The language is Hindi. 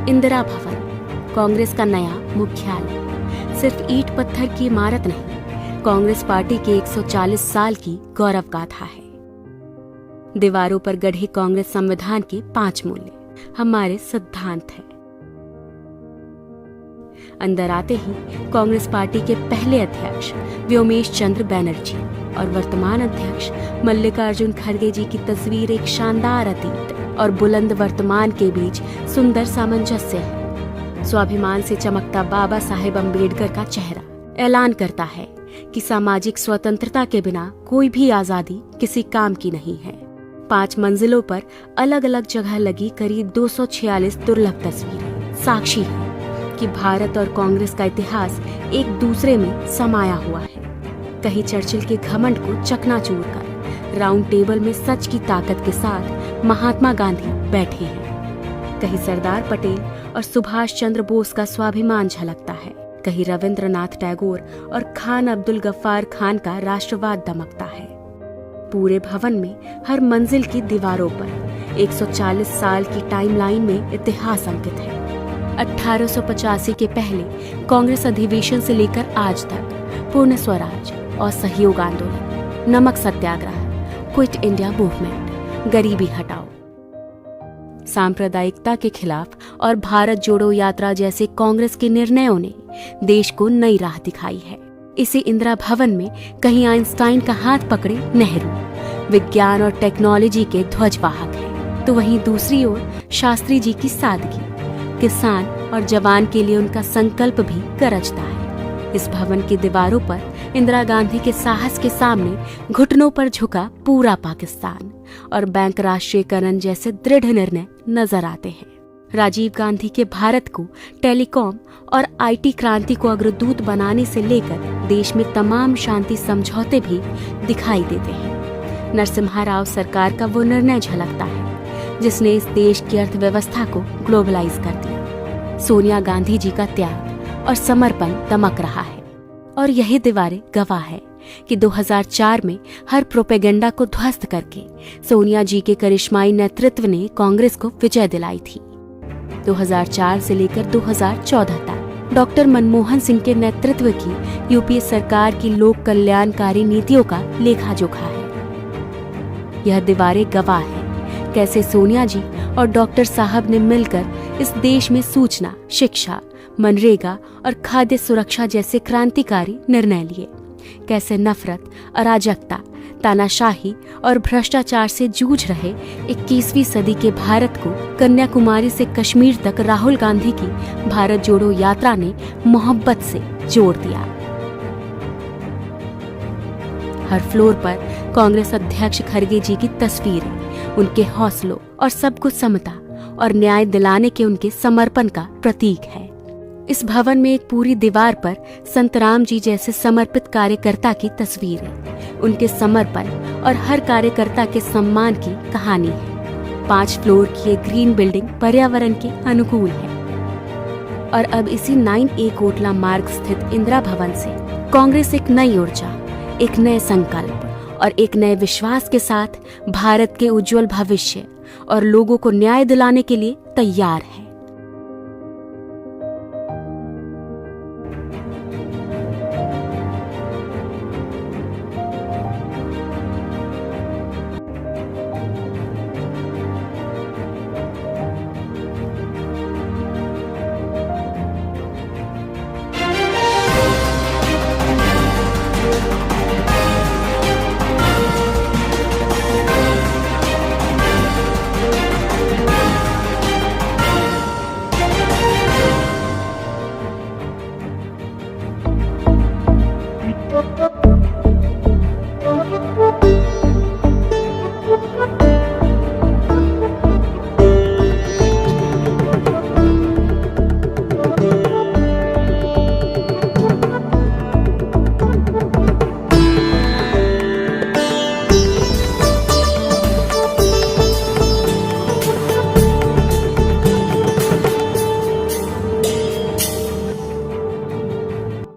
इंदिरा भवन, कांग्रेस का नया मुख्यालय। सिर्फ ईंट पत्थर की इमारत नहीं, कांग्रेस पार्टी के 140 साल की गौरव गाथा है। दीवारों पर गढ़े कांग्रेस संविधान के 5 मूल्य हमारे सिद्धांत हैं। अंदर आते ही कांग्रेस पार्टी के पहले अध्यक्ष व्योमेश चंद्र बैनर्जी और वर्तमान अध्यक्ष मल्लिकार्जुन खड़गे जी की तस्वीर एक शानदार अतीत और बुलंद वर्तमान के बीच सुंदर सामंजस्य है। स्वाभिमान से चमकता बाबा साहेब अम्बेडकर का चेहरा ऐलान करता है कि सामाजिक स्वतंत्रता के बिना कोई भी आजादी किसी काम की नहीं है। 5 मंजिलों पर अलग अलग जगह लगी करीब 246 दुर्लभ तस्वीरें साक्षी है कि भारत और कांग्रेस का इतिहास एक दूसरे में समाया हुआ है। कहीं चर्चिल के घमंड को चकनाचूर कर राउंड टेबल में सच की ताकत के साथ महात्मा गांधी बैठे हैं। कहीं सरदार पटेल और सुभाष चंद्र बोस का स्वाभिमान झलकता है। कहीं रविंद्रनाथ टैगोर और खान अब्दुल गफ्फार खान का राष्ट्रवाद दमकता है। पूरे भवन में हर मंजिल की दीवारों पर 140 साल की टाइमलाइन में इतिहास अंकित है। 1885 के पहले कांग्रेस अधिवेशन से लेकर आज तक पूर्ण स्वराज और सहयोग आंदोलन, नमक सत्याग्रह, क्विट इंडिया मूवमेंट, गरीबी हटाओ, सांप्रदायिकता के खिलाफ और भारत जोड़ो यात्रा जैसे कांग्रेस के निर्णयों ने देश को नई राह दिखाई है। इसी इंदिरा भवन में कहीं आइंस्टाइन का हाथ पकड़े नेहरू विज्ञान और टेक्नोलॉजी के ध्वजवाहक हैं, तो वहीं दूसरी ओर शास्त्री जी की सादगी, किसान और जवान के लिए उनका संकल्प भी गरजता है। इस भवन की दीवारों पर इंदिरा गांधी के साहस के सामने घुटनों पर झुका पूरा पाकिस्तान और बैंक राष्ट्रीयकरण जैसे दृढ़ निर्णय नजर आते हैं। राजीव गांधी के भारत को टेलीकॉम और आईटी क्रांति को अग्रदूत बनाने से लेकर देश में तमाम शांति समझौते भी दिखाई देते हैं। नरसिम्हा राव सरकार का वो निर्णय झलकता है जिसने इस देश की अर्थव्यवस्था को ग्लोबलाइज कर दिया। सोनिया गांधी जी का त्याग और समर्पण दमक रहा है और यही दीवारें गवाह है कि 2004 में हर प्रोपेगेंडा को ध्वस्त करके सोनिया जी के करिश्माई नेतृत्व ने कांग्रेस को विजय दिलाई थी। 2004 से लेकर 2014 तक डॉक्टर मनमोहन सिंह के नेतृत्व की यूपीए सरकार की लोक कल्याणकारी नीतियों का लेखा जोखा है। यह दीवारें गवाह है कैसे सोनिया जी और डॉक्टर साहब ने मिलकर इस देश में सूचना, शिक्षा, मनरेगा और खाद्य सुरक्षा जैसे क्रांतिकारी निर्णय लिए। कैसे नफरत, अराजकता, तानाशाही और भ्रष्टाचार से जूझ रहे 21वीं सदी के भारत को कन्याकुमारी से कश्मीर तक राहुल गांधी की भारत जोड़ो यात्रा ने मोहब्बत से जोड़ दिया। हर फ्लोर पर कांग्रेस अध्यक्ष खड़गे जी की तस्वीरें उनके हौसलों और सबको समता और न्याय दिलाने के उनके समर्पण का प्रतीक है। इस भवन में एक पूरी दीवार पर संत राम जी जैसे समर्पित कार्यकर्ता की तस्वीर है। उनके समर्पण और हर कार्यकर्ता के सम्मान की कहानी है। 5 फ्लोर की एक ग्रीन बिल्डिंग पर्यावरण के अनुकूल है और अब इसी 9A कोटला मार्ग स्थित इंदिरा भवन से कांग्रेस एक नई ऊर्जा, एक नए संकल्प और एक नए विश्वास के साथ भारत के उज्जवल भविष्य और लोगों को न्याय दिलाने के लिए तैयार है।